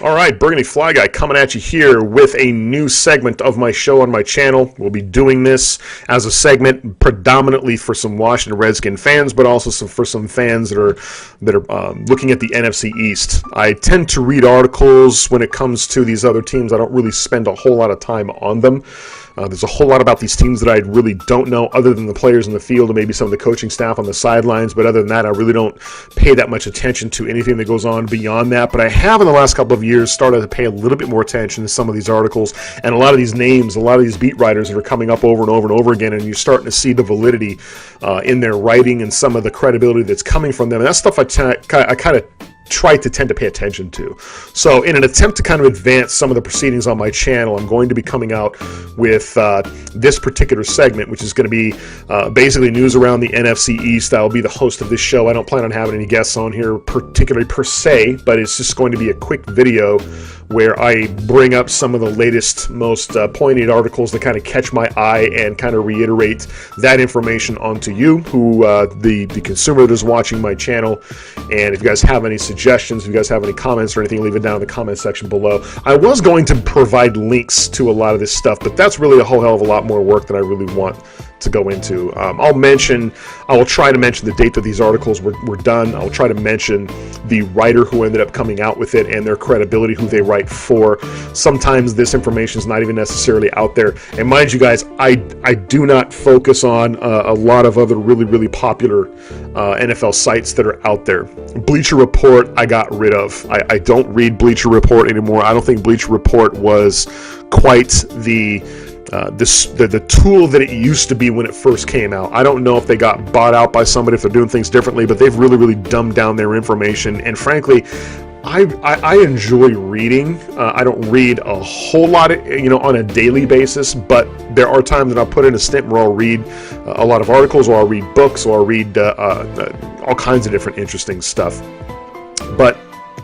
All right, Burgundyflyguy coming at you here with a new segment of my show on my channel. We'll be doing this as a segment predominantly for some Washington Redskin fans, but also for some fans that are looking at the NFC East. I tend to read articles when it comes to these other teams. I don't really spend a whole lot of time on them. There's a whole lot about these teams that I really don't know other than the players in the field and maybe some of the coaching staff on the sidelines. But other than that, I really don't pay that much attention to anything that goes on beyond that. But I have in the last couple of years started to pay a little bit more attention to some of these articles and a lot of these names, a lot of these beat writers that are coming up over and over and over again. And you're starting to see the validity in their writing and some of the credibility that's coming from them. And that's stuff I kind of tend to pay attention to. So in an attempt to kind of advance some of the proceedings on my channel, I'm going to be coming out with this particular segment, which is going to be basically news around the NFC East. I'll be the host of this show. I don't plan on having any guests on here particularly per se, but it's just going to be a quick video where I bring up some of the latest, most poignant articles that kind of catch my eye and kind of reiterate that information onto you, who the consumer that is watching my channel. And if you guys have any suggestions, if you guys have any comments or anything, leave it down in the comment section below. I was going to provide links to a lot of this stuff, but that's really a whole hell of a lot more work than I really want to go into. I will try to mention the date that these articles were done. I'll try to mention the writer who ended up coming out with it and their credibility, who they write for. Sometimes this information is not even necessarily out there. And mind you guys, I do not focus on a lot of other really popular NFL sites that are out there. Bleacher Report, I got rid of. I don't read Bleacher Report anymore. I don't think Bleacher Report was quite the tool that it used to be when it first came out. I don't know if they got bought out by somebody, if they're doing things differently, but they've really dumbed down their information. And frankly, I enjoy reading. I don't read a whole lot, on a daily basis, but there are times that I'll put in a stint where I'll read a lot of articles, or I'll read books, or I'll read all kinds of different interesting stuff. But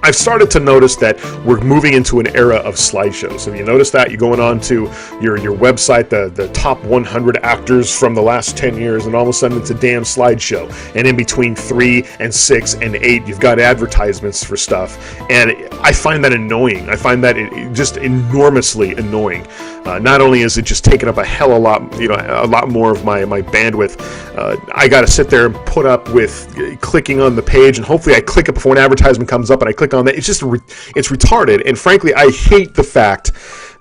I've started to notice that we're moving into an era of slideshows. So if you notice that, you're going on to your website, the top 100 actors from the last 10 years, and all of a sudden it's a damn slideshow. And in between 3 and 6 and 8, you've got advertisements for stuff. And I find that annoying. I find that just enormously annoying. Not only is it just taking up a hell of a lot more of my bandwidth, I got to sit there and put up with clicking on the page, and hopefully I click it before an advertisement comes up, and I click on that. It's just it's retarded. And frankly, I hate the fact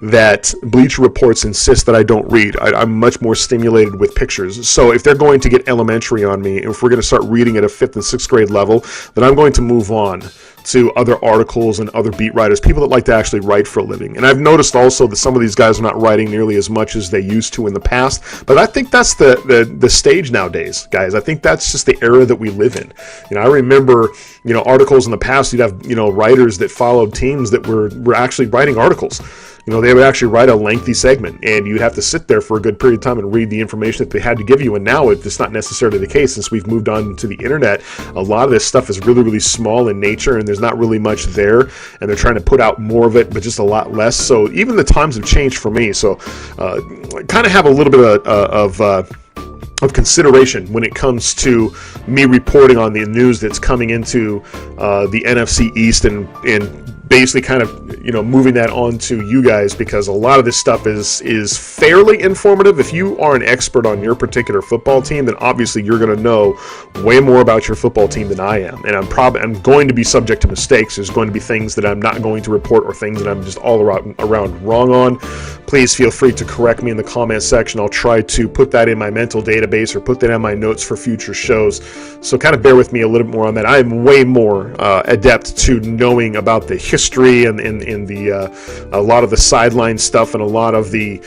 that Bleacher Reports insist that I don't read. I'm much more stimulated with pictures. So if they're going to get elementary on me, if we're going to start reading at a 5th and 6th grade level, then I'm going to move on to other articles and other beat writers, people that like to actually write for a living. And I've noticed also that some of these guys are not writing nearly as much as they used to in the past, but I think that's the stage nowadays, guys. I think that's just the era that we live in. I remember, articles in the past, you'd have, writers that followed teams that were actually writing articles. They would actually write a lengthy segment, and you'd have to sit there for a good period of time and read the information that they had to give you. And now it's not necessarily the case. Since we've moved on to the internet, a lot of this stuff is really small in nature, and there's not really much there, and they're trying to put out more of it, but just a lot less. So even the times have changed for me. So kind of have a little bit of consideration when it comes to me reporting on the news that's coming into the NFC East, and basically kind of moving that on to you guys, because a lot of this stuff is fairly informative. If you are an expert on your particular football team, then obviously you're going to know way more about your football team than I am, and I'm going to be subject to mistakes. There's going to be things that I'm not going to report, or things that I'm just all around wrong on. Please feel free to correct me in the comment section. I'll try to put that in my mental database or put that in my notes for future shows. So kind of bear with me a little bit more on that. I'm way more adept to knowing about the history and a lot of the sideline stuff, and a lot of the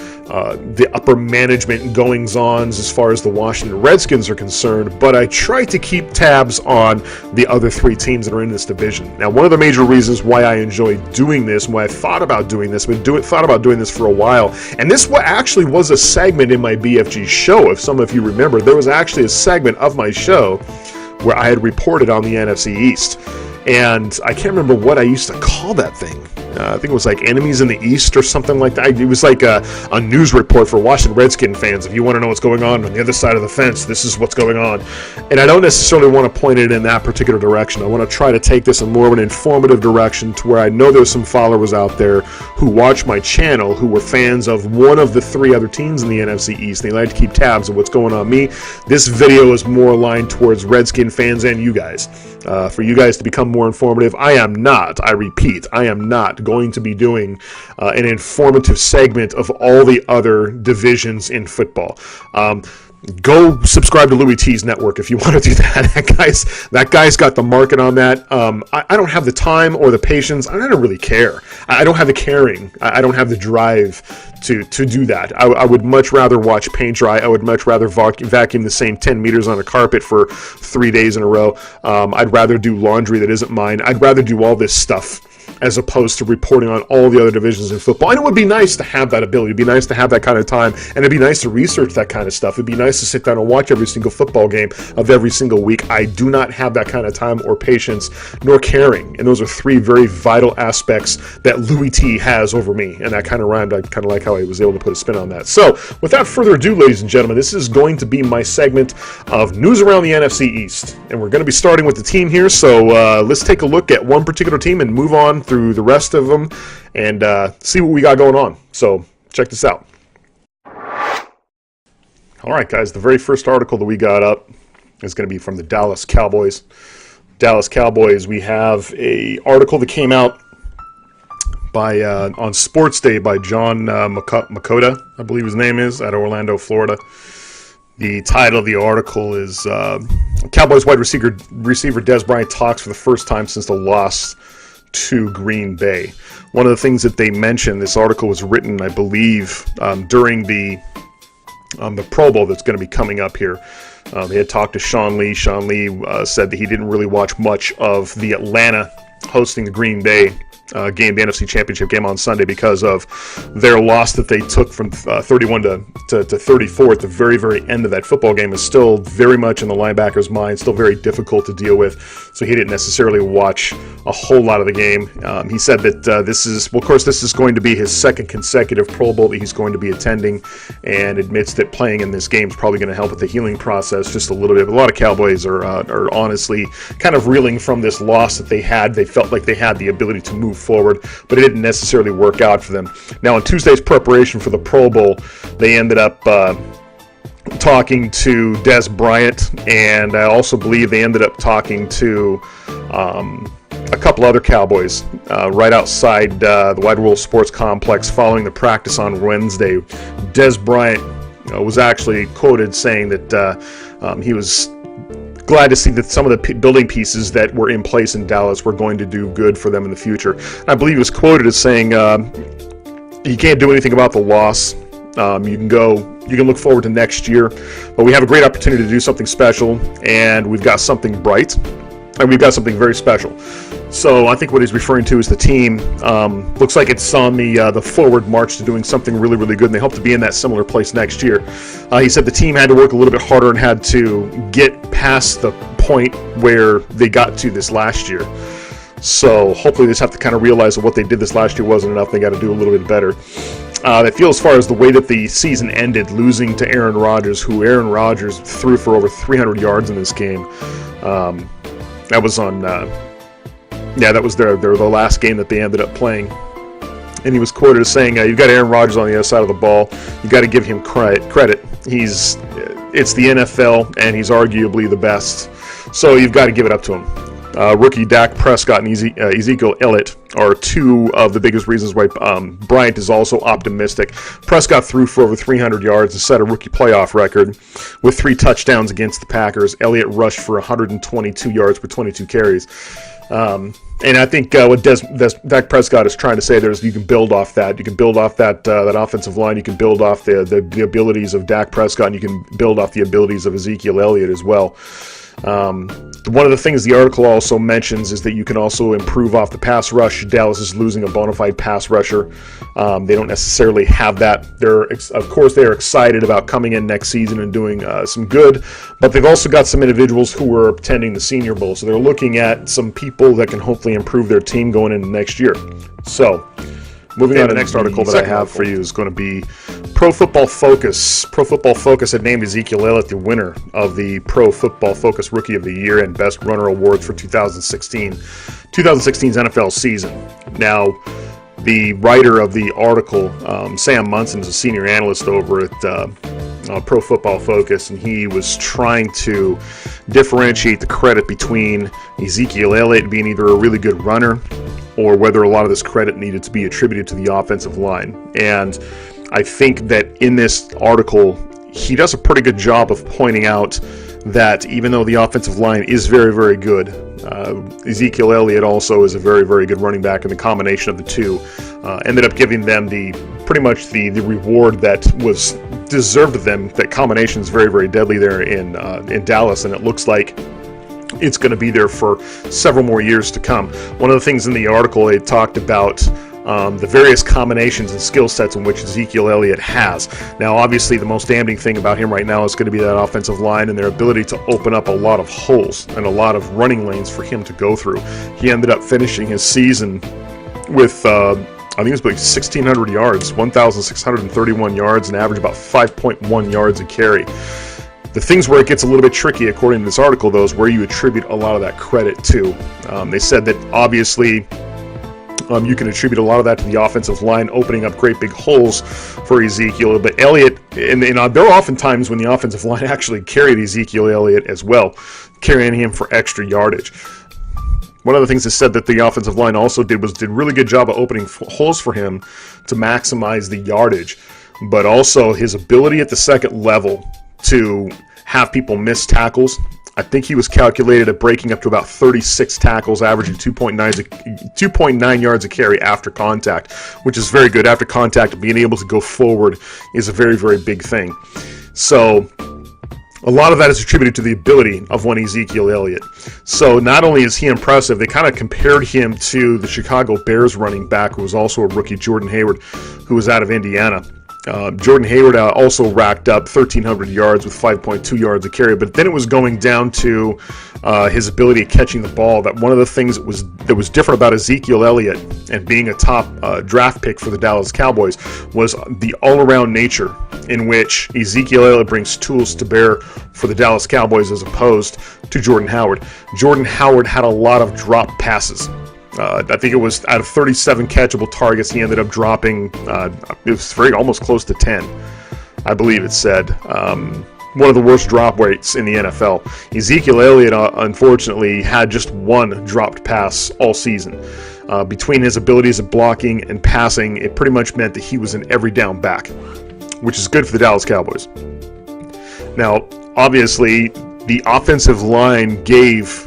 upper management goings-ons as far as the Washington Redskins are concerned, but I try to keep tabs on the other 3 teams that are in this division. Now, one of the major reasons why I enjoy doing this, and why I thought about doing this, thought about doing this for a while, and this actually was a segment in my BFG show. If some of you remember, there was actually a segment of my show where I had reported on the NFC East. And I can't remember what I used to call that thing. I think it was like Enemies in the East or something like that. It was like a news report for Washington Redskin fans. If you want to know what's going on the other side of the fence, this is what's going on. And I don't necessarily want to point it in that particular direction. I want to try to take this in more of an informative direction to where I know there's some followers out there who watch my channel who were fans of one of the 3 other teams in the NFC East. They like to keep tabs of what's going on me. This video is more aligned towards Redskin fans and you guys. For you guys to become more informative. I repeat, I am not going to be doing an informative segment of all the other divisions in football. Go subscribe to Louis T's network if you want to do that. That guy's got the market on that. I don't have the time or the patience. I don't really care. I don't have the caring. I don't have the drive to do that. I would much rather watch paint dry. I would much rather vacuum the same 10 meters on a carpet for 3 days in a row. I'd rather do laundry that isn't mine. I'd rather do all this stuff as opposed to reporting on all the other divisions in football. And it would be nice to have that ability. It'd be nice to have that kind of time, and it'd be nice to research that kind of stuff. It'd be nice to sit down and watch every single football game of every single week. I do not have that kind of time or patience, nor caring. And those are 3 very vital aspects that Louis T has over me. And that kind of rhymed. I kind of like how I was able to put a spin on that. So, without further ado, ladies and gentlemen, this is going to be my segment of news around the NFC East. And we're going to be starting with the team here. So, let's take a look at one particular team and move on through the rest of them and see what we got going on. So check this out. All right, guys, the very first article that we got up is going to be from the Dallas Cowboys. Dallas Cowboys, we have a article that came out by on Sports Day by John Makota, I believe his name is, out of Orlando, Florida. The title of the article is Cowboys wide receiver Dez Bryant talks for the first time since the loss to Green Bay. One of the things that they mentioned, this article was written, I believe, during the Pro Bowl that's going to be coming up here. They had talked to Sean Lee. Sean Lee said that he didn't really watch much of the Atlanta hosting the Green Bay game, the NFC Championship game on Sunday, because of their loss that they took from 31 to 34 at the very, very end of that football game is still very much in the linebacker's mind, still very difficult to deal with, so he didn't necessarily watch a whole lot of the game. He said that this is going to be his second consecutive Pro Bowl that he's going to be attending, and admits that playing in this game is probably going to help with the healing process just a little bit. But a lot of Cowboys are honestly kind of reeling from this loss that they had. They felt like they had the ability to move forward, but it didn't necessarily work out for them. Now, in Tuesday's preparation for the Pro Bowl, they ended up talking to Dez Bryant, and I also believe they ended up talking to a couple other Cowboys right outside the Wide World Sports Complex following the practice on Wednesday. Dez Bryant was actually quoted saying that he was glad to see that some of the building pieces that were in place in Dallas were going to do good for them in the future. I believe he was quoted as saying, "You can't do anything about the loss. You can look forward to next year, but we have a great opportunity to do something special, and we've got something bright, and we've got something very special." So I think what he's referring to is the team looks like it's on the forward march to doing something really, really good, and they hope to be in that similar place next year. He said the team had to work a little bit harder and had to get past the point where they got to this last year. So hopefully they just have to kind of realize that what they did this last year wasn't enough. They got to do a little bit better. I feel as far as the way that the season ended, losing to Aaron Rodgers, who Aaron Rodgers threw for over 300 yards in this game. That was on... that was the last game that they ended up playing. And he was quoted as saying, "You've got Aaron Rodgers on the other side of the ball. You've got to give him credit. It's the NFL, and he's arguably the best. So you've got to give it up to him." Rookie Dak Prescott and Ezekiel Elliott are two of the biggest reasons why Bryant is also optimistic. Prescott threw for over 300 yards and set a rookie playoff record with 3 touchdowns against the Packers. Elliott rushed for 122 yards per 22 carries. And I think what Dak Prescott is trying to say there is you can build off that. You can build off that offensive line. You can build off the abilities of Dak Prescott, and you can build off the abilities of Ezekiel Elliott as well. One of the things the article also mentions is that you can also improve off the pass rush. Dallas is losing a bona fide pass rusher. They don't necessarily have that. Of course, they're excited about coming in next season and doing some good, but they've also got some individuals who are attending the Senior Bowl, so they're looking at some people that can hopefully improve their team going into next year. So, moving on to the next article that I have for you is going to be Pro Football Focus. Pro Football Focus had named Ezekiel Elliott the winner of the Pro Football Focus Rookie of the Year and Best Runner Awards for 2016's NFL season. Now, the writer of the article, Sam Munson, is a senior analyst over at Pro Football Focus, and he was trying to differentiate the credit between Ezekiel Elliott being either a really good runner or whether a lot of this credit needed to be attributed to the offensive line. And I think that in this article, he does a pretty good job of pointing out that even though the offensive line is very, very good, Ezekiel Elliott also is a very, very good running back, and the combination of the two ended up giving them pretty much the reward that was deserved of them. That combination is very, very deadly there in Dallas, and it looks like it's going to be there for several more years to come. One of the things in the article, it talked about the various combinations and skill sets in which Ezekiel Elliott has. Now, obviously, the most damning thing about him right now is going to be that offensive line and their ability to open up a lot of holes and a lot of running lanes for him to go through. He ended up finishing his season with, I think it was like 1,600 yards, 1,631 yards, and average about 5.1 yards a carry. The things where it gets a little bit tricky, according to this article, though, is where you attribute a lot of that credit to. They said that obviously you can attribute a lot of that to the offensive line opening up great big holes for Ezekiel. But Elliott, and there were often times when the offensive line actually carried Ezekiel Elliott as well, carrying him for extra yardage. One of the things they said that the offensive line also did a really good job of opening holes for him to maximize the yardage, but also his ability at the second level to have people miss tackles. I think he was calculated at breaking up to about 36 tackles, averaging 2.9 yards a carry after contact, which is very good. After contact, being able to go forward is a very, very big thing. So a lot of that is attributed to the ability of one Ezekiel Elliott. So not only is he impressive, they kind of compared him to the Chicago Bears running back, who was also a rookie, Jordan Hayward, who was out of Indiana. Jordan Hayward also racked up 1,300 yards with 5.2 yards a carry, but then it was going down to his ability of catching the ball. That one of the things that was different about Ezekiel Elliott and being a top draft pick for the Dallas Cowboys was the all-around nature in which Ezekiel Elliott brings tools to bear for the Dallas Cowboys as opposed to Jordan Howard. Jordan Howard had a lot of drop passes. I think it was out of 37 catchable targets, he ended up dropping, it was almost close to 10, I believe it said. One of the worst drop rates in the NFL. Ezekiel Elliott, unfortunately, had just one dropped pass all season. Between his abilities of blocking and passing, it pretty much meant that he was an every down back, which is good for the Dallas Cowboys. Now, obviously, the offensive line gave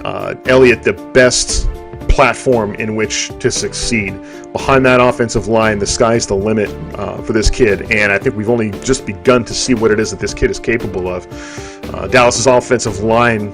Elliott the best platform in which to succeed. Behind that offensive line, the sky's the limit for this kid, and I think we've only just begun to see what it is that this kid is capable of. Dallas's offensive line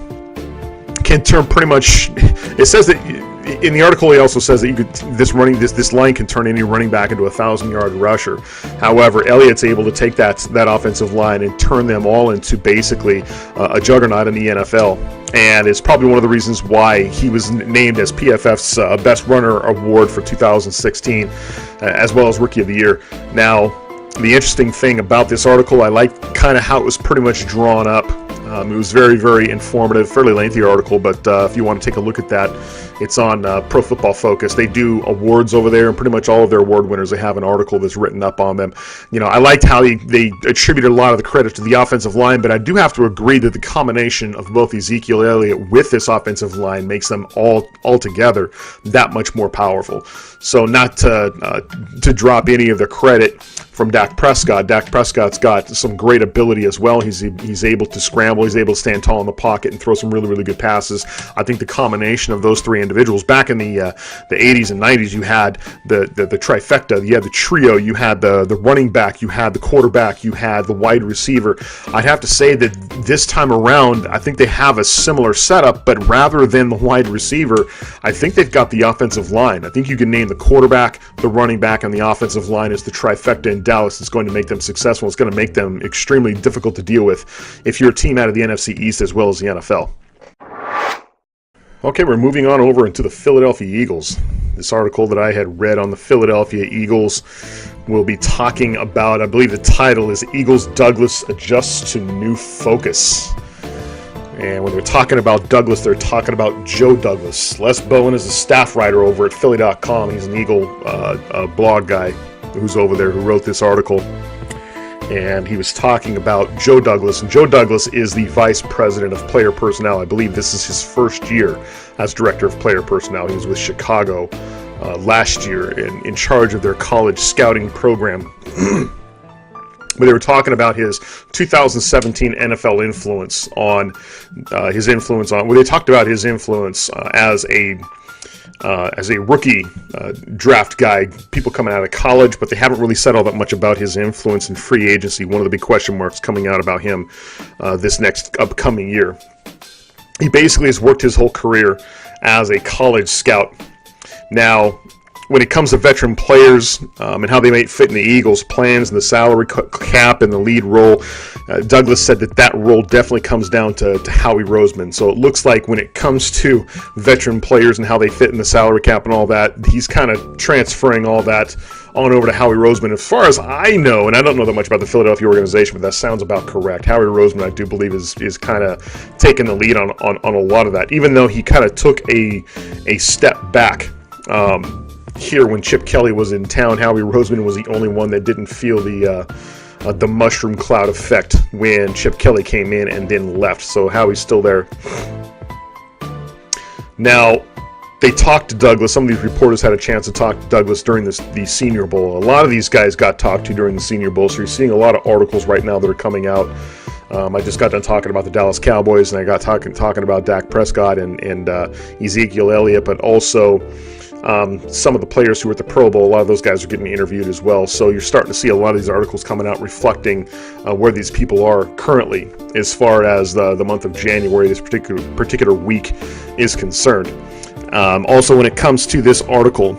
can turn pretty much. It says that in the article, he also says that this line can turn any running back into a 1,000-yard rusher. However, Elliott's able to take that offensive line and turn them all into basically a juggernaut in the NFL. And it's probably one of the reasons why he was named as PFF's Best Runner Award for 2016, as well as Rookie of the Year. Now, the interesting thing about this article, I like kind of how it was pretty much drawn up. It was very, very informative, fairly lengthy article, but if you want to take a look at that, it's on Pro Football Focus. They do awards over there, and pretty much all of their award winners, they have an article that's written up on them. You know, I liked how they attributed a lot of the credit to the offensive line, but I do have to agree that the combination of both Ezekiel Elliott with this offensive line makes them all together that much more powerful. So not to drop any of the credit from Dak Prescott. Dak Prescott's got some great ability as well. He's able to scramble. He's able to stand tall in the pocket and throw some really, really good passes. I think the combination of those three individuals, back in the 80s and 90s, you had the trifecta. You had the trio. You had the running back. You had the quarterback. You had the wide receiver. I'd have to say that this time around, I think they have a similar setup, but rather than the wide receiver, I think they've got the offensive line. I think you can name the quarterback, the running back, and the offensive line as the trifecta in Dallas. It's going to make them successful. It's going to make them extremely difficult to deal with if you're a team out of the NFC East as well as the NFL. Okay, we're moving on over into the Philadelphia Eagles. This article that I had read on the Philadelphia Eagles will be talking about, I believe the title is Eagles Douglas Adjusts to New Focus. And when they're talking about Douglas, they're talking about Joe Douglas. Les Bowen is a staff writer over at Philly.com. He's an Eagle blog guy who's over there who wrote this article. And he was talking about Joe Douglas. And Joe Douglas is the vice president of player personnel. I believe this is his first year as director of player personnel. He was with Chicago last year in charge of their college scouting program. But they were talking about his 2017 NFL influence on well, they talked about his influence as a rookie draft guy, people coming out of college, but they haven't really said all that much about his influence in free agency. One of the big question marks coming out about him this next upcoming year. He basically has worked his whole career as a college scout. Now, when it comes to veteran players and how they might fit in the Eagles' plans and the salary cap and the lead role, Douglas said that role definitely comes down to Howie Roseman. So it looks like when it comes to veteran players and how they fit in the salary cap and all that, he's kind of transferring all that on over to Howie Roseman. As far as I know, and I don't know that much about the Philadelphia organization, but that sounds about correct. Howie Roseman, I do believe, is kind of taking the lead on a lot of that, even though he kind of took a step back. Here, when Chip Kelly was in town, Howie Roseman was the only one that didn't feel the mushroom cloud effect when Chip Kelly came in and then left. So Howie's still there. Now, they talked to Douglas. Some of these reporters had a chance to talk to Douglas during the Senior Bowl. A lot of these guys got talked to during the Senior Bowl, so you're seeing a lot of articles right now that are coming out. I just got done talking about the Dallas Cowboys, and I got talking about Dak Prescott and Ezekiel Elliott, but also some of the players who were at the Pro Bowl. A lot of those guys are getting interviewed as well. So you're starting to see a lot of these articles coming out reflecting where these people are currently as far as the month of January, this particular week, is concerned. Also, when it comes to this article,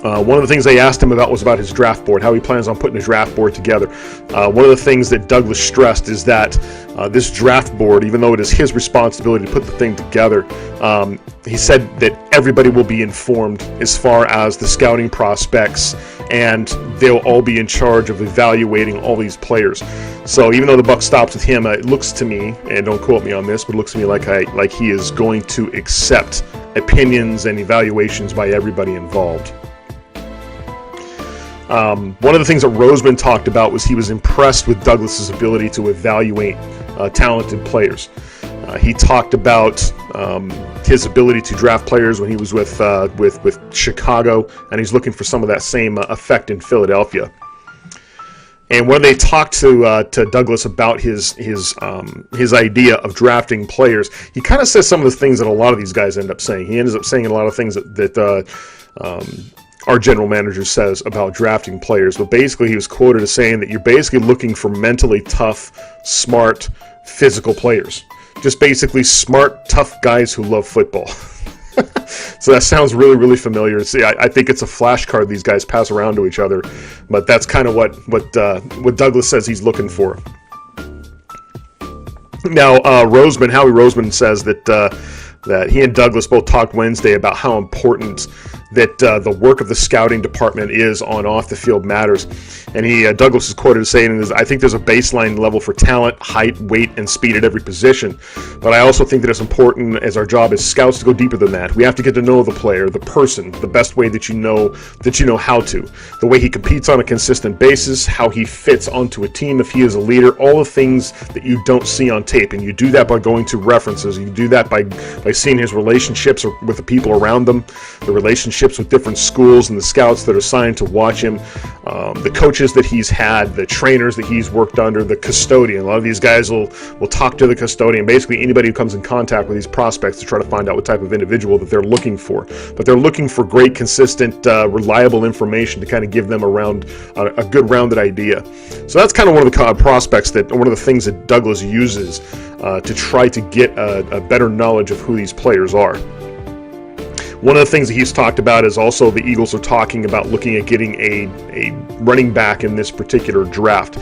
one of the things they asked him about was about his draft board, how he plans on putting a draft board together. One of the things that Douglas stressed is that this draft board, even though it is his responsibility to put the thing together, he said that everybody will be informed as far as the scouting prospects, and they'll all be in charge of evaluating all these players. So even though the buck stops with him, it looks to me, and don't quote me on this, but it looks to me like he is going to accept opinions and evaluations by everybody involved. One of the things that Roseman talked about was he was impressed with Douglas's ability to evaluate talented players. He talked about his ability to draft players when he was with Chicago, and he's looking for some of that same effect in Philadelphia. And when they talked to Douglas about his idea of drafting players, he kind of says some of the things that a lot of these guys end up saying. He ends up saying a lot of things that our general manager says about drafting players. But basically, he was quoted as saying that you're basically looking for mentally tough, smart, physical players. Just basically smart, tough guys who love football. So that sounds really, really familiar. See, I think it's a flashcard these guys pass around to each other, but that's kind of what Douglas says he's looking for. Now, Howie Roseman says that he and Douglas both talked Wednesday about how important that the work of the scouting department is on off-the-field matters. And Douglas is quoted as saying, I think there's a baseline level for talent, height, weight, and speed at every position. But I also think that it's important as our job as scouts to go deeper than that. We have to get to know the player, the person, the best way that you know how to. The way he competes on a consistent basis, how he fits onto a team if he is a leader, all the things that you don't see on tape. And you do that by going to references. You do that by by seeing his relationships with the people around them, the relationships with different schools and the scouts that are assigned to watch him, the coaches that he's had, the trainers that he's worked under, the custodian. A lot of these guys will talk to the custodian, basically anybody who comes in contact with these prospects, to try to find out what type of individual that they're looking for. But they're looking for great, consistent, reliable information to kind of give them a good rounded idea. So that's kind of one of the prospects one of the things that Douglas uses to try to get a better knowledge of who these players are. One of the things that he's talked about is also the Eagles are talking about looking at getting a running back in this particular draft.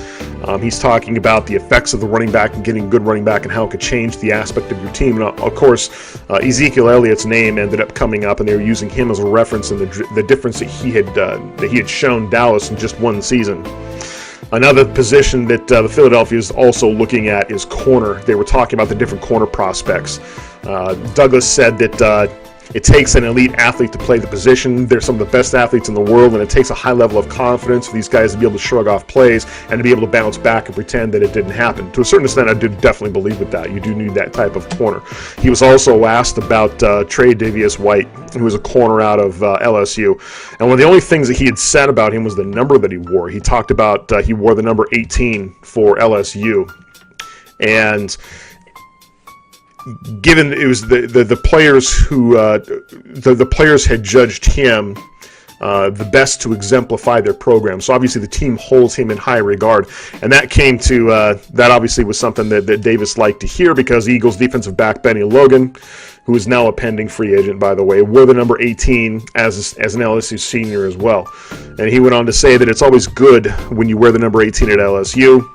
He's talking about the effects of the running back and getting a good running back and how it could change the aspect of your team. And of course, Ezekiel Elliott's name ended up coming up, and they were using him as a reference in the difference that he had shown Dallas in just one season. Another position that the Philadelphia is also looking at is corner. They were talking about the different corner prospects. Douglas said that it takes an elite athlete to play the position. They're some of the best athletes in the world, and it takes a high level of confidence for these guys to be able to shrug off plays and to be able to bounce back and pretend that it didn't happen. To a certain extent, I do definitely believe with that. You do need that type of corner. He was also asked about Trey Davius White, who was a corner out of LSU. And one of the only things that he had said about him was the number that he wore. He talked about he wore the number 18 for LSU. And given it was the players who the players had judged him the best to exemplify their program, so obviously the team holds him in high regard, and that came to that obviously was something that Davis liked to hear, because Eagles defensive back Benny Logan, who is now a pending free agent, by the way, wore the number 18 as an LSU senior as well. And he went on to say that it's always good when you wear the number 18 at LSU.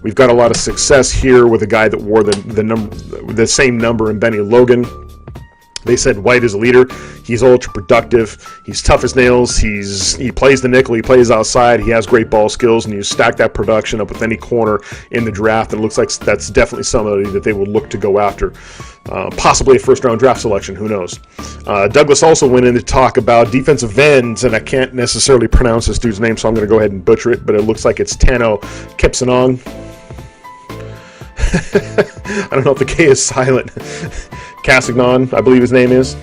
We've got a lot of success here with a guy that wore the same number in Benny Logan. They said White is a leader. He's ultra productive. He's tough as nails. He plays the nickel. He plays outside. He has great ball skills, and you stack that production up with any corner in the draft, and it looks like that's definitely somebody that they would look to go after. Possibly a first-round draft selection. Who knows? Douglas also went in to talk about defensive ends, and I can't necessarily pronounce this dude's name, so I'm going to go ahead and butcher it, but it looks like it's Tano Kipsanon. I don't know if the K is silent. Cassignon, I believe his name is.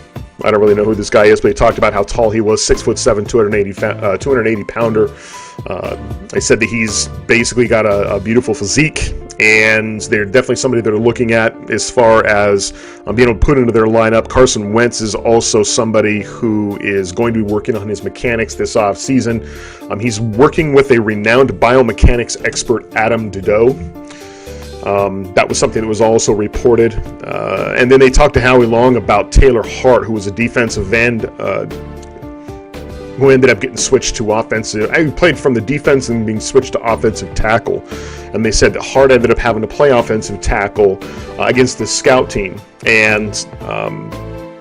I don't really know who this guy is, but he talked about how tall he was, 6'7", 280 pounder. They said that he's basically got a beautiful physique, and they're definitely somebody that are looking at as far as being able to put into their lineup. Carson Wentz is also somebody who is going to be working on his mechanics this offseason. He's working with a renowned biomechanics expert, Adam Dudeau. That was something that was also reported. And then they talked to Howie Long about Taylor Hart, who was a defensive end who ended up getting switched to offensive. He played from the defense and being switched to offensive tackle. And they said that Hart ended up having to play offensive tackle against the scout team. And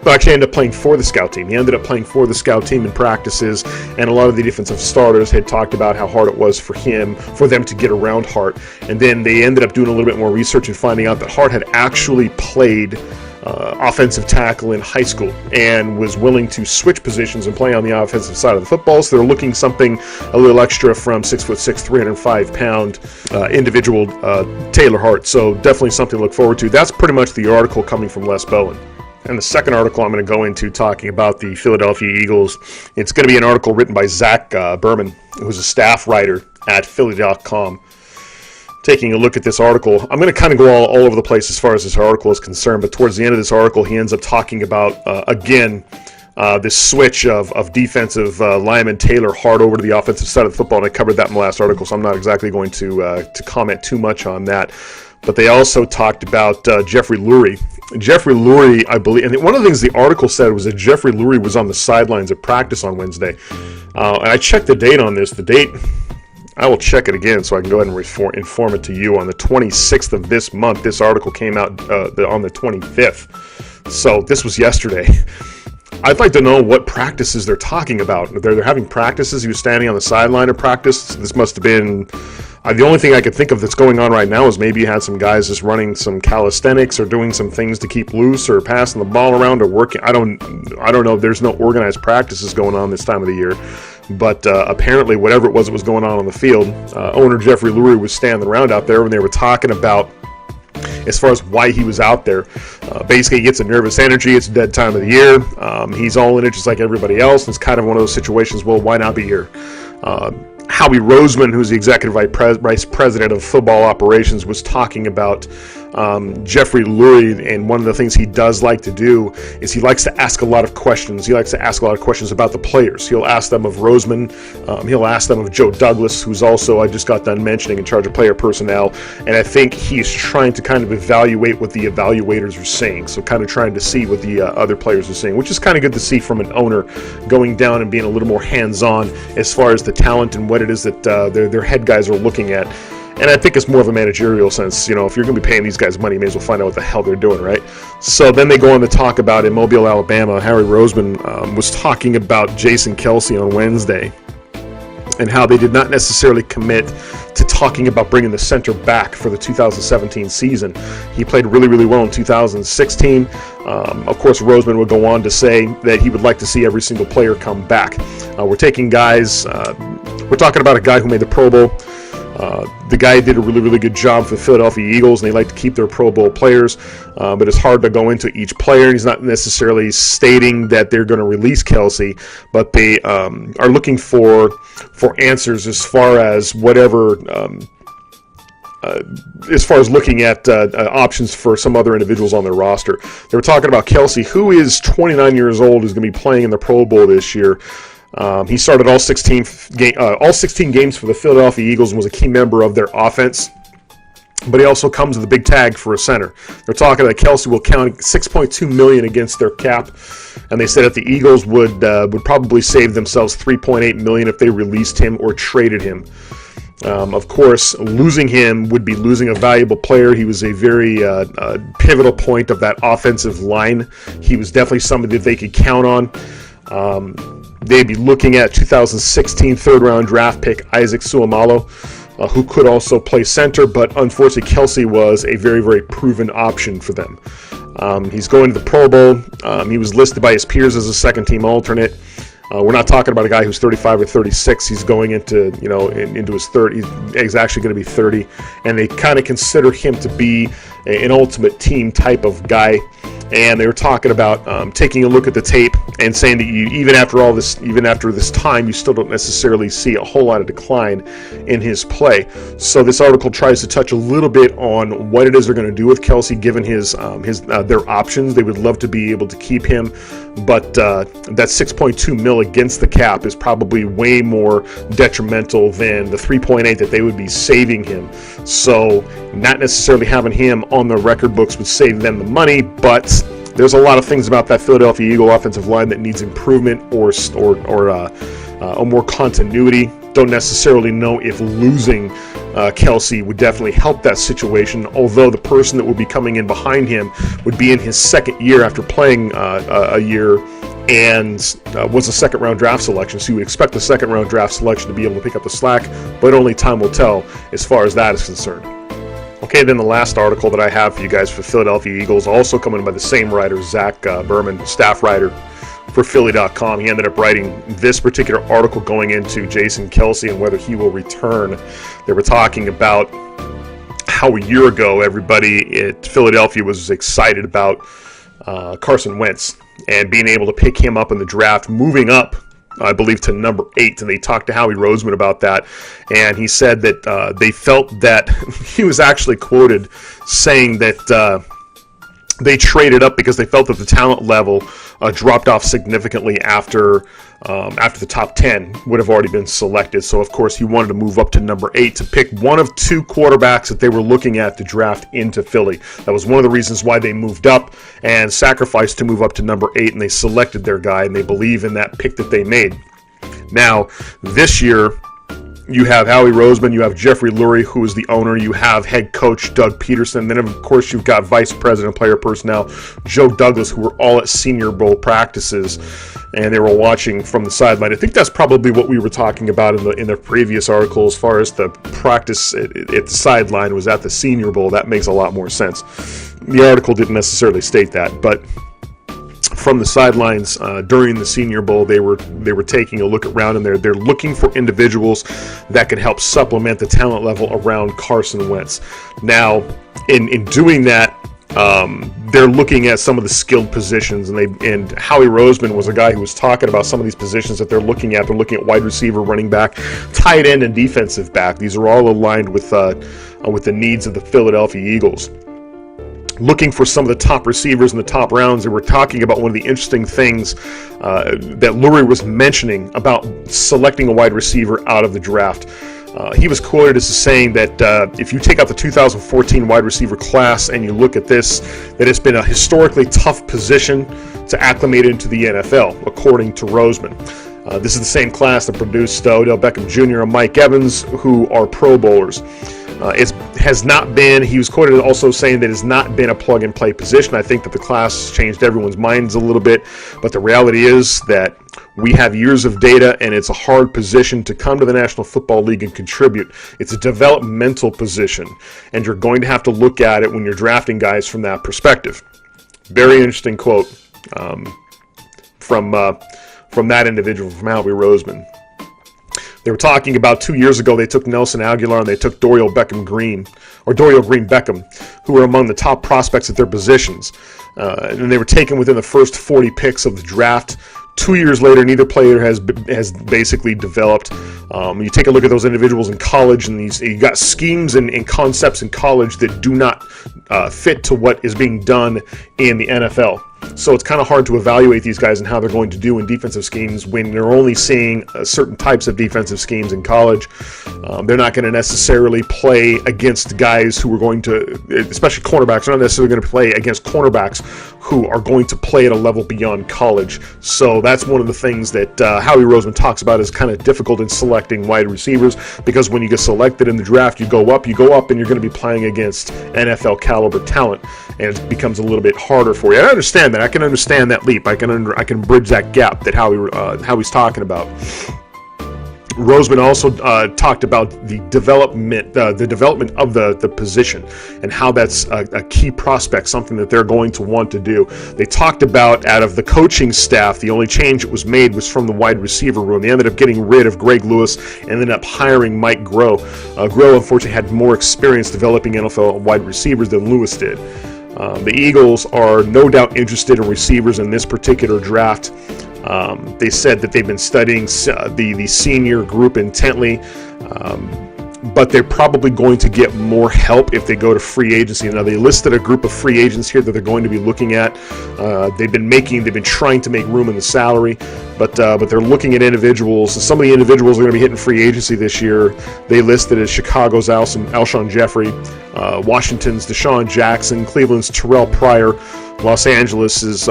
actually ended up playing for the scout team. He ended up playing for the scout team in practices, and a lot of the defensive starters had talked about how hard it was for them to get around Hart. And then they ended up doing a little bit more research and finding out that Hart had actually played offensive tackle in high school and was willing to switch positions and play on the offensive side of the football. So they're looking something a little extra from 6'6", 305-pound individual Taylor Hart. So definitely something to look forward to. That's pretty much the article coming from Les Bowen. And the second article I'm going to go into talking about the Philadelphia Eagles, it's going to be an article written by Zach Berman, who's a staff writer at Philly.com. Taking a look at this article, I'm going to kind of go all over the place as far as this article is concerned, but towards the end of this article, he ends up talking about, this switch of defensive lineman Taylor Hart over to the offensive side of the football, and I covered that in the last article, so I'm not exactly going to comment too much on that. But they also talked about Jeffrey Lurie. Jeffrey Lurie, I believe, and one of the things the article said was that Jeffrey Lurie was on the sidelines at practice on Wednesday. And I checked the date on this. The date, I will check it again so I can go ahead and inform it to you. On the 26th of this month, this article came out on the 25th. So this was yesterday. I'd like to know what practices they're talking about. They're having practices. He was standing on the sideline of practice. This must have been... the only thing I could think of that's going on right now is maybe you had some guys just running some calisthenics or doing some things to keep loose or passing the ball around or working. I don't know. There's no organized practices going on this time of the year. But apparently whatever it was that was going on the field, owner Jeffrey Lurie was standing around out there when they were talking about as far as why he was out there. Basically, he gets a nervous energy. It's a dead time of the year. He's all in it just like everybody else. It's kind of one of those situations, well, why not be here? Howie Roseman, who's the executive vice president of football operations, was talking about Jeffrey Lurie, and one of the things he does like to do is he likes to ask a lot of questions. He likes to ask a lot of questions about the players. He'll ask them of Roseman. He'll ask them of Joe Douglas, who's also, I just got done mentioning, in charge of player personnel. And I think he's trying to kind of evaluate what the evaluators are saying. So kind of trying to see what the other players are saying, which is kind of good to see from an owner going down and being a little more hands-on as far as the talent and what it is that their head guys are looking at. And I think it's more of a managerial sense. You know, if you're going to be paying these guys money, you may as well find out what the hell they're doing, right? So then they go on to talk about, in Mobile, Alabama, Howie Roseman was talking about Jason Kelce on Wednesday and how they did not necessarily commit to talking about bringing the center back for the 2017 season. He played really, really well in 2016. Of course, Roseman would go on to say that he would like to see every single player come back. We're taking guys, we're talking about a guy who made the Pro Bowl. The guy did a really, really good job for the Philadelphia Eagles, and they like to keep their Pro Bowl players, but it's hard to go into each player. He's not necessarily stating that they're going to release Kelce, but they are looking for answers as far as whatever, as far as looking at options for some other individuals on their roster. They were talking about Kelce, who is 29 years old, is going to be playing in the Pro Bowl this year. He started all 16 games for the Philadelphia Eagles and was a key member of their offense. But he also comes with a big tag for a center. They're talking that Kelce will count $6.2 million against their cap, and they said that the Eagles would probably save themselves $3.8 million if they released him or traded him. Of course, losing him would be losing a valuable player. He was a very pivotal point of that offensive line. He was definitely somebody that they could count on. They'd be looking at 2016 third-round draft pick Isaac Seumalo, who could also play center, but unfortunately Kelce was a very, very proven option for them. He's going to the Pro Bowl. He was listed by his peers as a second-team alternate. We're not talking about a guy who's 35 or 36. He's going into his 30s. He's actually going to be 30, and they kind of consider him to be an ultimate team type of guy. And they were talking about taking a look at the tape and saying that even after this time, you still don't necessarily see a whole lot of decline in his play. So this article tries to touch a little bit on what it is they're going to do with Kelce, given their options. They would love to be able to keep him, but that $6.2 million against the cap is probably way more detrimental than the $3.8 that they would be saving him. So not necessarily having him on the record books would save them the money, but there's a lot of things about that Philadelphia Eagle offensive line that needs improvement or more continuity. Don't necessarily know if losing Kelce would definitely help that situation, although the person that would be coming in behind him would be in his second year after playing a year and was a second-round draft selection. So you would expect the second-round draft selection to be able to pick up the slack, but only time will tell as far as that is concerned. Okay, then the last article that I have for you guys for Philadelphia Eagles, also coming by the same writer, Zach Berman, staff writer for Philly.com. He ended up writing this particular article going into Jason Kelce and whether he will return. They were talking about how a year ago everybody at Philadelphia was excited about Carson Wentz and being able to pick him up in the draft, moving up, I believe, to number 8, and they talked to Howie Roseman about that, and he said that they felt that, he was actually quoted saying that they traded up because they felt that the talent level dropped off significantly after the top 10 would have already been selected. So, of course, he wanted to move up to number 8 to pick one of 2 quarterbacks that they were looking at to draft into Philly. That was one of the reasons why they moved up and sacrificed to move up to number 8, and they selected their guy, and they believe in that pick that they made. Now, this year, you have Howie Roseman, you have Jeffrey Lurie, who is the owner, you have head coach Doug Peterson, then of course you've got vice president of player personnel Joe Douglas, who were all at Senior Bowl practices, and they were watching from the sideline. I think that's probably what we were talking about in the previous article as far as the practice at the sideline was at the Senior Bowl. That makes a lot more sense. The article didn't necessarily state that, but from the sidelines during the Senior Bowl. They were taking a look around, and they're looking for individuals that can help supplement the talent level around Carson Wentz. Now, in doing that, they're looking at some of the skilled positions, and Howie Roseman was a guy who was talking about some of these positions that they're looking at. They're looking at wide receiver, running back, tight end, and defensive back. These are all aligned with the needs of the Philadelphia Eagles. Looking for some of the top receivers in the top rounds, and we're talking about one of the interesting things that Lurie was mentioning about selecting a wide receiver out of the draft. He was quoted as saying that if you take out the 2014 wide receiver class and you look at this, that it's been a historically tough position to acclimate into the NFL, according to Roseman. This is the same class that produced Odell Beckham Jr. and Mike Evans, who are Pro Bowlers. He was quoted also saying that it's not been a plug-and-play position. I think that the class changed everyone's minds a little bit, but the reality is that we have years of data, and it's a hard position to come to the National Football League and contribute. It's a developmental position, and you're going to have to look at it when you're drafting guys from that perspective. Very interesting quote from that individual, from Howie Roseman. They were talking about 2 years ago, they took Nelson Aguilar and they took Dorial Green Beckham, who were among the top prospects at their positions. And they were taken within the first 40 picks of the draft. 2 years later, neither player has basically developed. You take a look at those individuals in college, and you got schemes and concepts in college that do not fit to what is being done in the NFL. So it's kind of hard to evaluate these guys and how they're going to do in defensive schemes when they're only seeing certain types of defensive schemes in college. They're not going to necessarily play against guys who are going to, especially cornerbacks, they're not necessarily going to play against cornerbacks who are going to play at a level beyond college. So that's one of the things that Howie Roseman talks about is kind of difficult in selecting wide receivers, because when you get selected in the draft, you go up, and you're going to be playing against NFL caliber talent, and it becomes a little bit harder for you. I understand that. I can understand that leap. I can bridge that gap that Howie's talking about. Roseman also talked about the development of the position and how that's a key prospect, something that they're going to want to do. They talked about, out of the coaching staff, the only change that was made was from the wide receiver room. They ended up getting rid of Greg Lewis and ended up hiring Mike Groh. Groh, unfortunately, had more experience developing NFL wide receivers than Lewis did. The Eagles are no doubt interested in receivers in this particular draft. They said that they've been studying the senior group intently, but they're probably going to get more help if they go to free agency. Now, they listed a group of free agents here that they're going to be looking at. They've been trying to make room in the salary, but they're looking at individuals. Some of the individuals are going to be hitting free agency this year. They listed as Chicago's Alshon Jeffrey, Washington's Deshaun Jackson, Cleveland's Terrell Pryor, Los Angeles'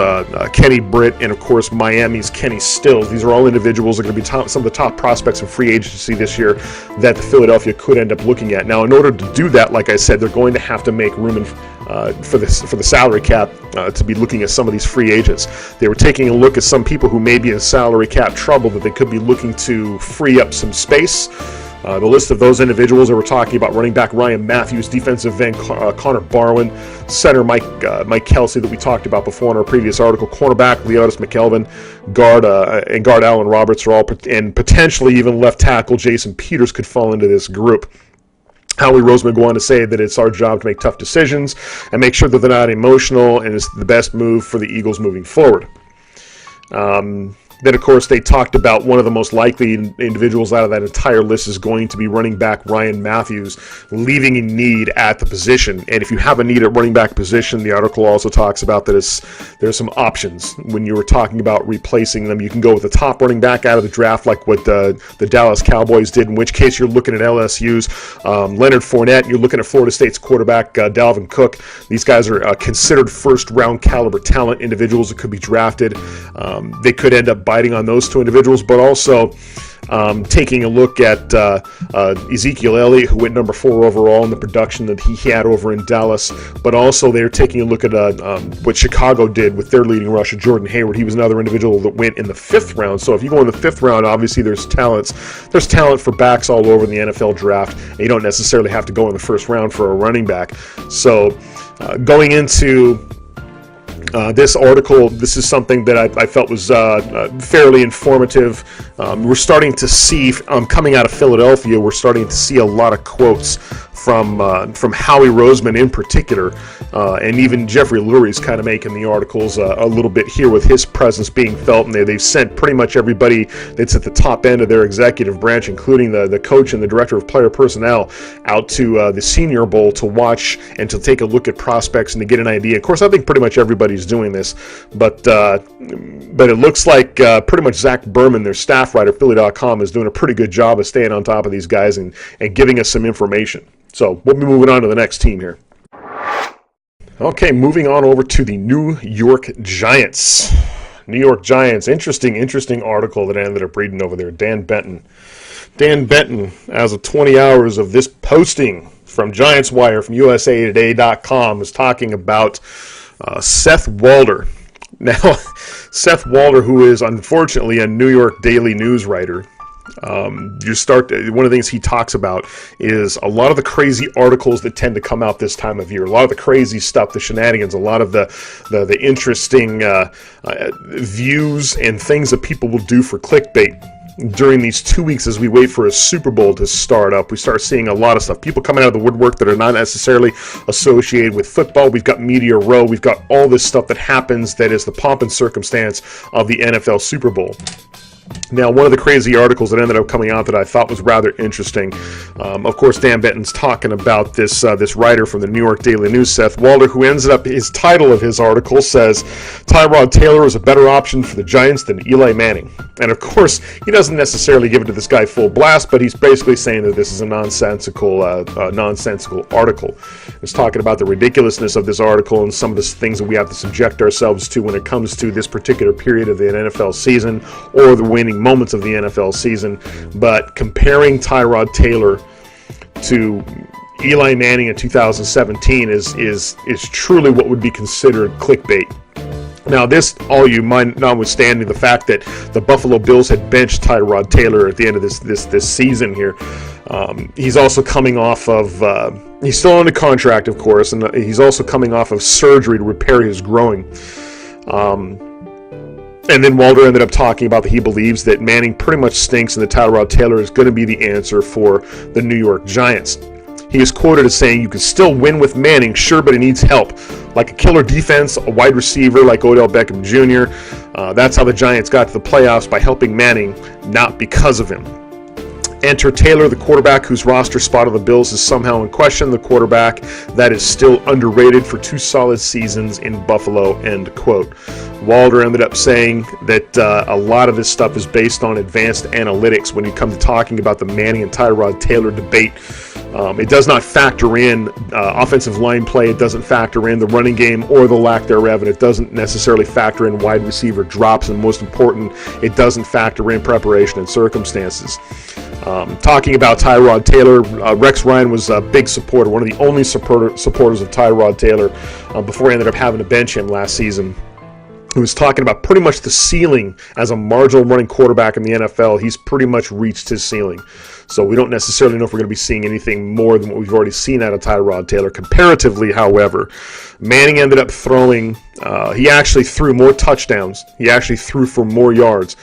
Kenny Britt, and of course Miami's Kenny Stills. These are all individuals that are going to be some of the top prospects in free agency this year that the Philadelphia could end up looking at. Now, in order to do that, like I said, they're going to have to make room for the salary cap to be looking at some of these free agents. They were taking a look at some people who may be in salary cap trouble that they could be looking to free up some space. The list of those individuals that we're talking about: running back Ryan Matthews, defensive end Connor Barwin, center Mike Kelsey that we talked about before in our previous article, cornerback Leotis McKelvin, guard Allen Roberts, are all, and potentially even left tackle Jason Peters could fall into this group. Howie Roseman go on to say that it's our job to make tough decisions and make sure that they're not emotional, and it's the best move for the Eagles moving forward. Then, of course, they talked about one of the most likely individuals out of that entire list is going to be running back Ryan Matthews, leaving a need at the position. And if you have a need at running back position, the article also talks about that there's some options when you were talking about replacing them. You can go with the top running back out of the draft, like what the Dallas Cowboys did, in which case you're looking at LSU's Leonard Fournette. You're looking at Florida State's quarterback Dalvin Cook. These guys are considered first-round caliber talent, individuals that could be drafted. They could end up biting on those two individuals, but also taking a look at Ezekiel Elliott, who went number 4 overall in the production that he had over in Dallas, but also they're taking a look at what Chicago did with their leading rusher, Jordan Hayward. He was another individual that went in the 5th round. So if you go in the 5th round, obviously there's talent for backs all over in the NFL draft, and you don't necessarily have to go in the 1st round for a running back. So going into This article, this is something that I felt was fairly informative. We're starting to see, coming out of Philadelphia, we're starting to see a lot of quotes from Howie Roseman in particular, and even Jeffrey Lurie's kind of making the articles a little bit here with his presence being felt, and they've sent pretty much everybody that's at the top end of their executive branch, including the coach and the director of player personnel, out to the Senior Bowl to watch and to take a look at prospects and to get an idea. Of course, I think pretty much everybody's doing this, but it looks like pretty much Zach Berman, their staff writer, Philly.com, is doing a pretty good job of staying on top of these guys and giving us some information. So we'll be moving on to the next team here. Okay, moving on over to the New York Giants. New York Giants, interesting article that I ended up reading over there. Dan Benton, as of 20 hours of this posting from Giants Wire from USAtoday.com, is talking about Seth Walder. Now, Seth Walder, who is unfortunately a New York Daily News writer, one of the things he talks about is a lot of the crazy articles that tend to come out this time of year, a lot of the crazy stuff, the shenanigans, a lot of the interesting views and things that people will do for clickbait. During these 2 weeks as we wait for a Super Bowl to start up, we start seeing a lot of stuff. People coming out of the woodwork that are not necessarily associated with football. We've got Media Row. We've got all this stuff that happens that is the pomp and circumstance of the NFL Super Bowl. Now, one of the crazy articles that ended up coming out that I thought was rather interesting, of course, Dan Benton's talking about this writer from the New York Daily News, Seth Walder, who ends up, his title of his article says, Tyrod Taylor is a better option for the Giants than Eli Manning. And of course, he doesn't necessarily give it to this guy full blast, but he's basically saying that this is a nonsensical article. He's talking about the ridiculousness of this article and some of the things that we have to subject ourselves to when it comes to this particular period of the NFL season or the winning moments of the NFL season. But comparing Tyrod Taylor to Eli Manning in 2017 is truly what would be considered clickbait. Now, this, all you mind, notwithstanding the fact that the Buffalo Bills had benched Tyrod Taylor at the end of this season here, he's also coming off of, he's still under contract, of course, and he's also coming off of surgery to repair his groin. And then Walder ended up talking about that he believes that Manning pretty much stinks and that Tyrod Taylor is going to be the answer for the New York Giants. He is quoted as saying, "You can still win with Manning, sure, but he needs help. Like a killer defense, a wide receiver like Odell Beckham Jr. That's how the Giants got to the playoffs, by helping Manning, not because of him." Enter Taylor, the quarterback whose roster spot of the Bills is somehow in question, the quarterback that is still underrated for 2 solid seasons in Buffalo, end quote. Walder ended up saying that a lot of this stuff is based on advanced analytics when you come to talking about the Manning and Tyrod Taylor debate. It does not factor in offensive line play. It doesn't factor in the running game or the lack thereof. And it doesn't necessarily factor in wide receiver drops. And most important, it doesn't factor in preparation and circumstances. Talking about Tyrod Taylor, Rex Ryan was a big supporter, one of the only supporters of Tyrod Taylor before he ended up having to bench him last season. He was talking about pretty much the ceiling as a marginal running quarterback in the NFL. He's pretty much reached his ceiling. So we don't necessarily know if we're going to be seeing anything more than what we've already seen out of Tyrod Taylor. Comparatively, however, Manning ended up throwing, he actually threw more touchdowns. He actually threw for more yards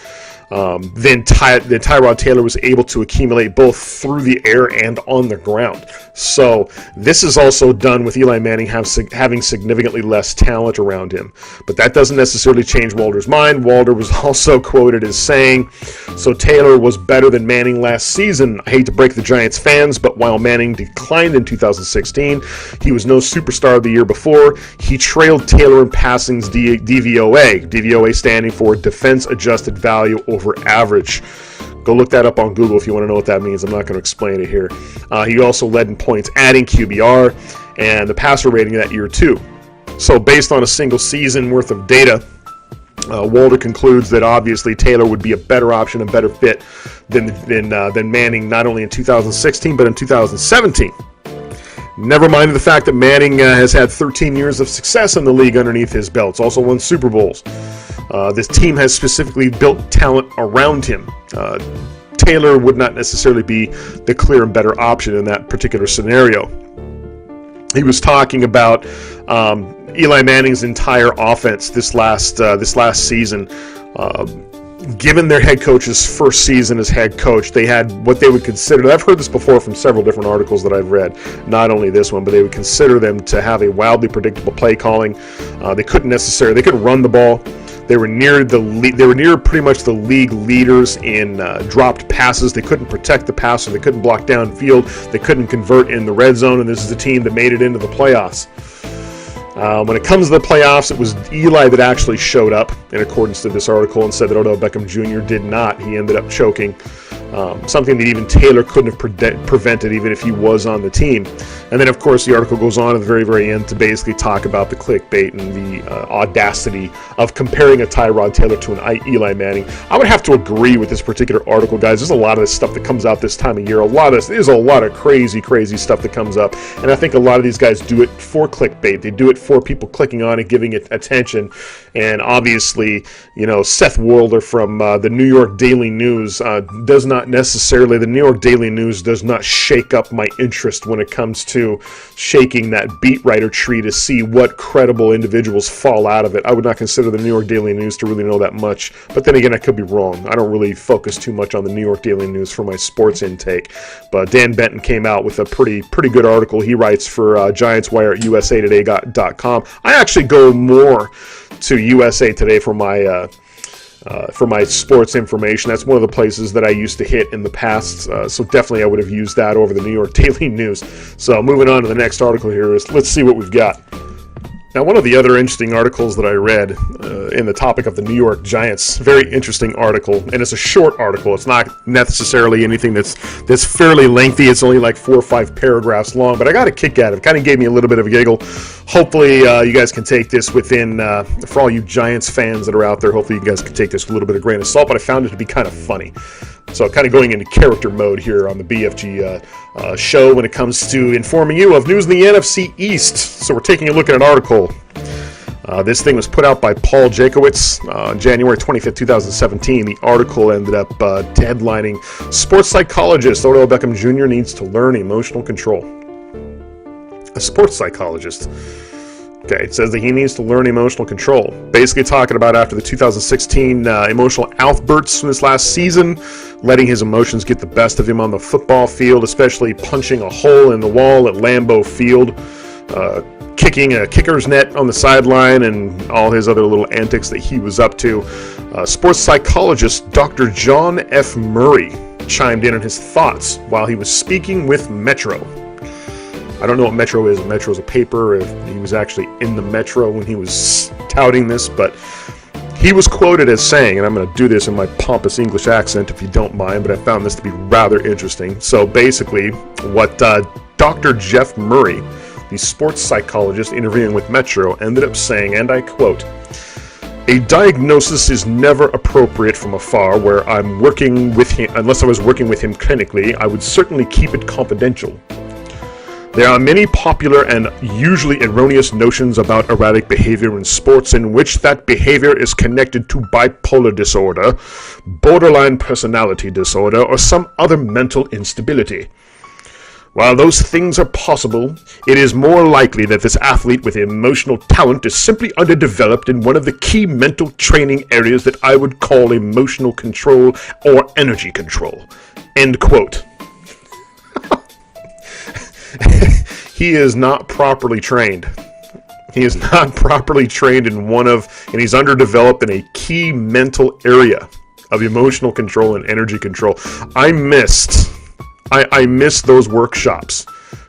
than Tyrod Taylor was able to accumulate both through the air and on the ground. So this is also done with Eli Manning having significantly less talent around him. But that doesn't necessarily change Walder's mind. Walder was also quoted as saying, "So Taylor was better than Manning last season. I hate to break the Giants fans, but while Manning declined in 2016, he was no superstar the year before. He trailed Taylor in passing's DVOA standing for Defense Adjusted Value over Average." Go look that up on Google if you want to know what that means. I'm not going to explain it here. He also led in points adding, QBR, and the passer rating that year too. So based on a single season worth of data, Walder concludes that obviously Taylor would be a better option, a better fit than Manning, not only in 2016 but in 2017. Never mind the fact that Manning has had 13 years of success in the league underneath his belts, also won Super Bowls. This team has specifically built talent around him. Taylor would not necessarily be the clear and better option in that particular scenario. He was talking about Eli Manning's entire offense this last season. Given their head coach's first season as head coach, they had what they would consider, I've heard this before from several different articles that I've read, not only this one, but they would consider them to have a wildly predictable play calling. They couldn't run the ball. They were near pretty much the league leaders in dropped passes. They couldn't protect the passer. They couldn't block downfield. They couldn't convert in the red zone, and this is the team that made it into the playoffs. When it comes to the playoffs, it was Eli that actually showed up, in accordance to this article, and said that Odell Beckham Jr. did not. He ended up choking, something that even Taylor couldn't have prevented, even if he was on the team. And then, of course, the article goes on at the very, very end to basically talk about the clickbait and the audacity of comparing a Tyrod Taylor to an Eli Manning. I would have to agree with this particular article, guys. There's a lot of this stuff that comes out this time of year. There's a lot of crazy, crazy stuff that comes up. And I think a lot of these guys do it for clickbait. They do it for people clicking on it, giving it attention. And obviously, Seth Worlder from the New York Daily News the New York Daily News does not shake up my interest when it comes to shaking that beat writer tree to see what credible individuals fall out of it. I would not consider the New York Daily News to really know that much, but then again, I could be wrong. I don't really focus too much on the New York Daily News for my sports intake, but Dan Benton came out with a pretty good article. He writes for GiantsWire at usatoday.com. I actually go more to USA Today for my sports information. That's one of the places that I used to hit in the past, so definitely I would have used that over the New York Daily News. So moving on to the next article here, let's see what we've got. Now, one of the other interesting articles that I read in the topic of the New York Giants, very interesting article, and it's a short article. It's not necessarily anything that's fairly lengthy. It's only like 4 or 5 paragraphs long, but I got a kick out of it. It kind of gave me a little bit of a giggle. Hopefully, you guys can take this for all you Giants fans that are out there, hopefully you guys can take this with a little bit of grain of salt, but I found it to be kind of funny. So kind of going into character mode here on the BFG show when it comes to informing you of news in the NFC East. So we're taking a look at an article. This thing was put out by Paul Jakowitz on January 25th, 2017. The article ended up headlining, "Sports Psychologist Odell Beckham Jr. Needs to Learn Emotional Control." A sports psychologist. Okay, it says that he needs to learn emotional control. Basically talking about after the 2016 emotional outbursts from this last season, letting his emotions get the best of him on the football field, especially punching a hole in the wall at Lambeau Field, kicking a kicker's net on the sideline, and all his other little antics that he was up to. Sports psychologist Dr. John F. Murray chimed in on his thoughts while he was speaking with Metro. I don't know what Metro is. Metro is a paper. If he was actually in the Metro when he was touting this, but he was quoted as saying, and I'm going to do this in my pompous English accent if you don't mind, but I found this to be rather interesting. So basically, what Dr. Jeff Murray, the sports psychologist interviewing with Metro, ended up saying, and I quote, "A diagnosis is never appropriate from afar where I'm working with him. Unless I was working with him clinically, I would certainly keep it confidential. There are many popular and usually erroneous notions about erratic behavior in sports in which that behavior is connected to bipolar disorder, borderline personality disorder, or some other mental instability. While those things are possible, it is more likely that this athlete with emotional talent is simply underdeveloped in one of the key mental training areas that I would call emotional control or energy control." End quote. He is not properly trained. He is not properly trained and he's underdeveloped in a key mental area of emotional control and energy control. I missed those workshops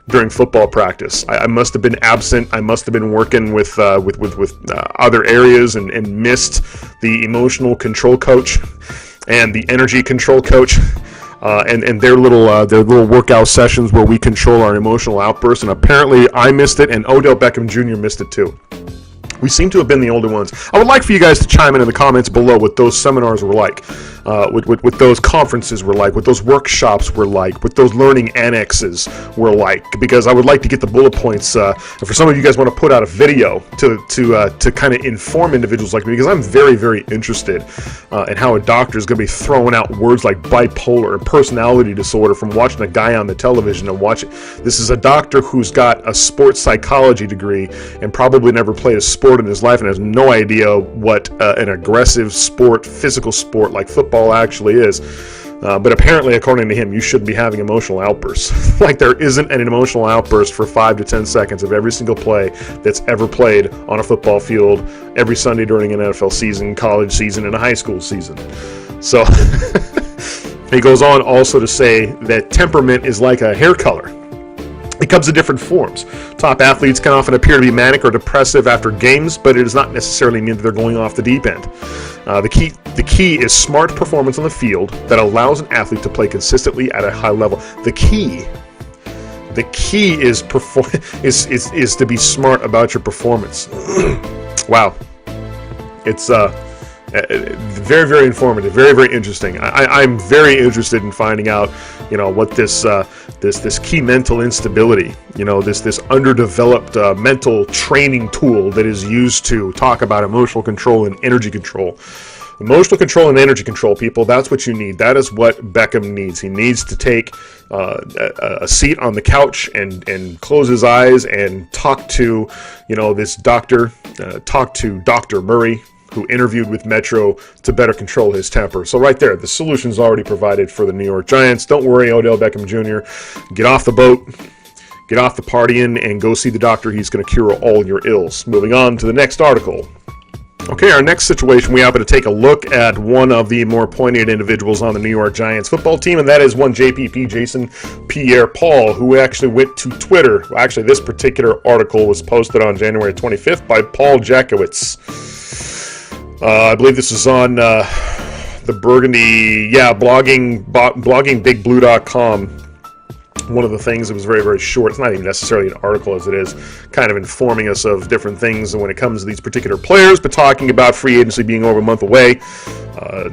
during football practice. I must have been absent. I must have been working with other areas and missed the emotional control coach and the energy control coach. And their little workout sessions where we control our emotional outbursts, and apparently I missed it, and Odell Beckham Jr. missed it too. We seem to have been the older ones. I would like for you guys to chime in the comments below what those seminars were like. what those conferences were like, what those workshops were like, what those learning annexes were like, because I would like to get the bullet points. And for some of you guys want to put out a video to kind of inform individuals like me, because I'm very, very interested in how a doctor is going to be throwing out words like bipolar and personality disorder from watching a guy on the television and watching. This is a doctor who's got a sports psychology degree and probably never played a sport in his life and has no idea what an aggressive sport, physical sport like football actually is. But apparently, according to him, you shouldn't be having emotional outbursts. Like there isn't an emotional outburst for 5 to 10 seconds of every single play that's ever played on a football field every Sunday during an NFL season, college season, and a high school season. So he goes on also to say that temperament is like a hair color. It comes in different forms. Top athletes can often appear to be manic or depressive after games, but it does not necessarily mean that they're going off the deep end. The key is smart performance on the field that allows an athlete to play consistently at a high level. The key is to be smart about your performance. Wow, it's very, very informative, very, very interesting. I'm very interested in finding out, what this key mental instability, this underdeveloped mental training tool that is used to talk about emotional control and energy control. Emotional control and energy control, people, that's what you need. That is what Beckham needs. He needs to take a seat on the couch and close his eyes and talk to, this doctor, talk to Dr. Murray, who interviewed with Metro to better control his temper. So right there, the solution's already provided for the New York Giants. Don't worry, Odell Beckham Jr. Get off the boat, get off the partying, and go see the doctor. He's going to cure all your ills. Moving on to the next article. Okay, our next situation, we happen to take a look at one of the more poignant individuals on the New York Giants football team, and that is one JPP, Jason Pierre-Paul, who actually went to Twitter. Actually, this particular article was posted on January 25th by Paul Jakowitz. I believe this is on the Burgundy, bloggingBigBlue.com. One of the things that was very, very short. It's not even necessarily an article as it is kind of informing us of different things when it comes to these particular players, but talking about free agency being over a month away.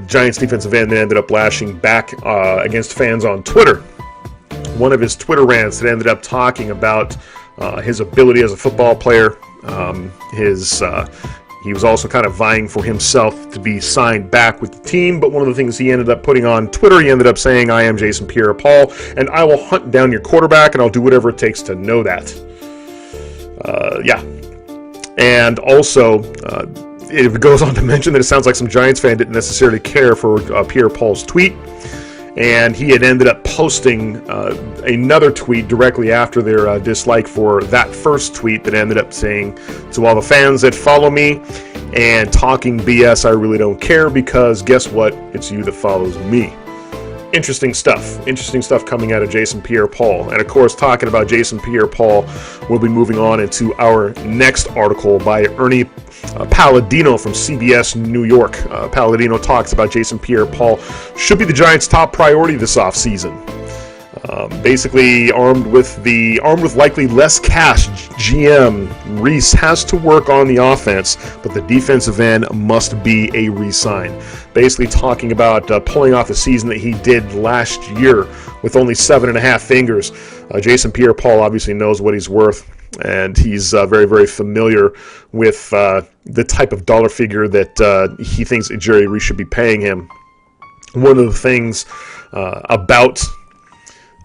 Giants defensive end ended up lashing back against fans on Twitter. One of his Twitter rants that ended up talking about his ability as a football player, he was also kind of vying for himself to be signed back with the team, but one of the things he ended up putting on Twitter, he ended up saying, "I am Jason Pierre-Paul, and I will hunt down your quarterback, and I'll do whatever it takes to know that." And also, it goes on to mention that it sounds like some Giants fan didn't necessarily care for Pierre-Paul's tweet, and he had ended up posting another tweet directly after their dislike for that first tweet that ended up saying, "To all the fans that follow me and talking BS, I really don't care, because guess what? It's you that follows me." Interesting stuff coming out of Jason Pierre-Paul. And of course, talking about Jason Pierre-Paul, we'll be moving on into our next article by Ernie Palladino from CBS New York. Palladino talks about Jason Pierre-Paul should be the Giants' top priority this offseason. Basically, armed with likely less cash, GM Reese has to work on the offense, but the defensive end must be a re-sign. Basically talking about pulling off the season that he did last year with only 7.5 fingers. Jason Pierre-Paul obviously knows what he's worth, and he's very, very familiar with the type of dollar figure that he thinks Jerry Reese should be paying him. One of the things about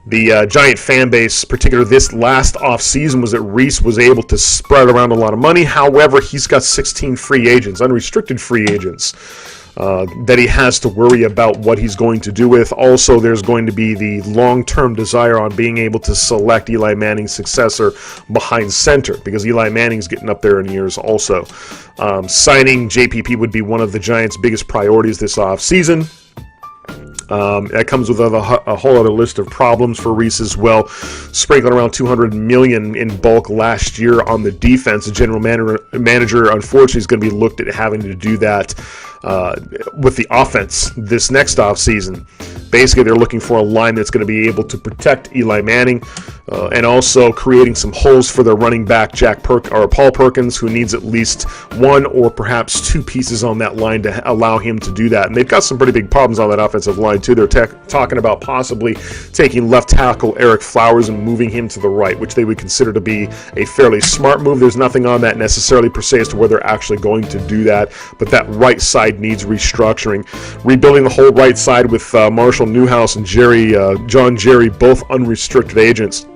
the Giant fan base, particularly this last offseason, was that Reese was able to spread around a lot of money. However, he's got 16 free agents, unrestricted free agents, that he has to worry about what he's going to do with. Also, there's going to be the long-term desire on being able to select Eli Manning's successor behind center, because Eli Manning's getting up there in years also. Signing JPP would be one of the Giants' biggest priorities this offseason. That comes with a whole other list of problems for Reese as well. Sprinkling around $200 million in bulk last year on the defense. The general manager, unfortunately, is going to be looked at having to do that with the offense this next offseason. Basically, they're looking for a line that's going to be able to protect Eli Manning. and also creating some holes for their running back Paul Perkins, who needs at least one or perhaps two pieces on that line to allow him to do that. And they've got some pretty big problems on that offensive line too. They're talking about possibly taking left tackle Eric Flowers and moving him to the right, which they would consider to be a fairly smart move. There's nothing on that necessarily per se as to where they're actually going to do that, but that right side needs restructuring. Rebuilding the whole right side with Marshall Newhouse and John Jerry, both unrestricted agents.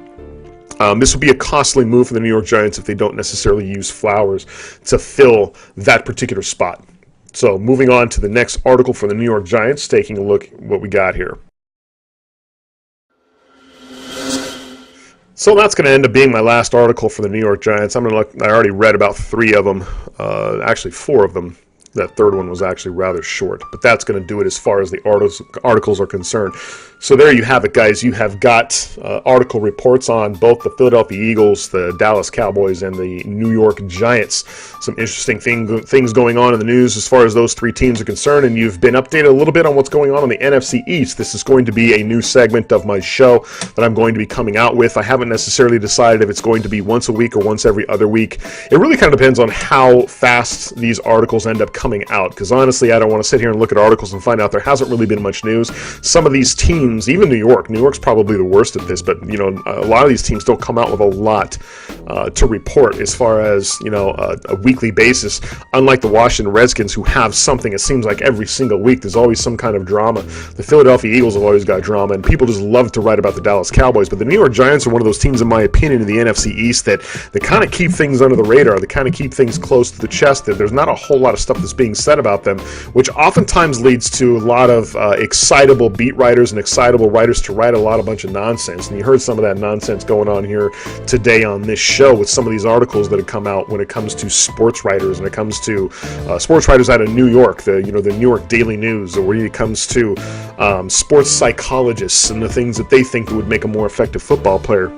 This would be a costly move for the New York Giants if they don't necessarily use Flowers to fill that particular spot. So moving on to the next article for the New York Giants, taking a look at what we got here. So that's going to end up being my last article for the New York Giants. I already read about 3 of them, actually 4 of them. That third one was actually rather short, but that's going to do it as far as the articles are concerned. So there you have it, guys. You have got article reports on both the Philadelphia Eagles, the Dallas Cowboys, and the New York Giants. Some interesting things going on in the news as far as those 3 teams are concerned, and you've been updated a little bit on what's going on the NFC East. This is going to be a new segment of my show that I'm going to be coming out with. I haven't necessarily decided if it's going to be once a week or once every other week. It really kind of depends on how fast these articles end up coming out, because honestly, I don't want to sit here and look at articles and find out there hasn't really been much news. Some of these teams, even New York's probably the worst at this, but you know, a lot of these teams don't come out with a lot to report as far as, you know, a weekly basis, unlike the Washington Redskins, who have something, it seems like every single week there's always some kind of drama. The Philadelphia Eagles have always got drama, and people just love to write about the Dallas Cowboys, but the New York Giants are one of those teams, in my opinion, in the NFC East that they kind of keep things under the radar. They kind of keep things close to the chest. There's not a whole lot of stuff that's being said about them, which oftentimes leads to a lot of excitable beat writers and excitable writers to write a bunch of nonsense. And you heard some of that nonsense going on here today on this show with some of these articles that have come out when it comes to sports writers, and it comes to sports writers out of New York, the New York Daily News, or when it comes to sports psychologists and the things that they think would make a more effective football player.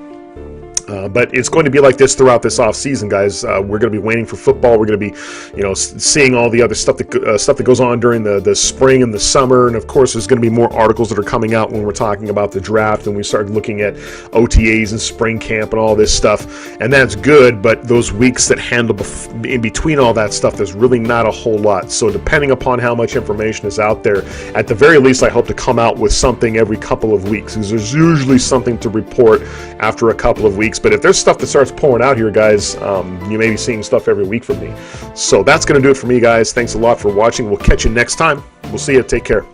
But it's going to be like this throughout this off season, guys. We're going to be waiting for football. We're going to be, you know, seeing all the other stuff that goes on during the spring and the summer. And of course, there's going to be more articles that are coming out when we're talking about the draft and we start looking at OTAs and spring camp and all this stuff. And that's good. But those weeks that handle in between all that stuff, there's really not a whole lot. So depending upon how much information is out there, at the very least, I hope to come out with something every couple of weeks, because there's usually something to report after a couple of weeks. But if there's stuff that starts pouring out here, guys, you may be seeing stuff every week from me. So that's going to do it for me, guys. Thanks a lot for watching. We'll catch you next time. We'll see you. Take care.